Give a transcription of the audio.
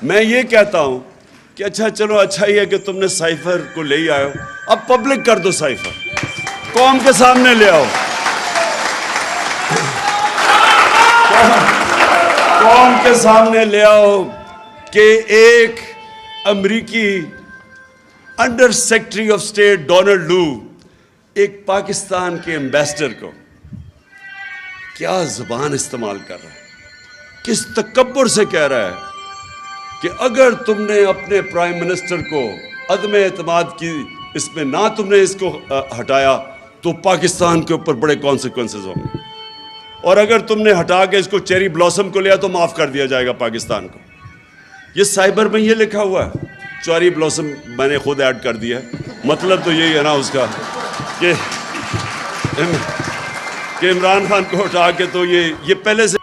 मैं ये कहता हूं कि अच्छा चलो, अच्छा ही है कि तुमने साइफर को ले ही आयो, अब पब्लिक कर दो साइफर, कौम के सामने ले आओ, कौम के सामने ले आओ कि एक अमेरिकी under secretary of state Donald लू एक पाकिस्तान के एम्बेसडर को क्या जुबान इस्तेमाल कर रहा है, किस तकब्बुर से कह रहा है कि अगर तुमने अपने प्राइम मिनिस्टर को अदम एतमाद की इसमें ना तुमने इसको हटाया तो पाकिस्तान के ऊपर बड़े कॉन्सिक्वेंसेस होंगे, और अगर तुमने हटा के इसको चेरी ब्लॉसम को लिया तो माफ कर दिया जाएगा पाकिस्तान को। ये साइबर में ये लिखा हुआ है, चेरी ब्लॉसम मैंने खुद ऐड कर दिया है, मतलब तो यही है ना उसका कि इमरान खान को हटा के तो ये पहले से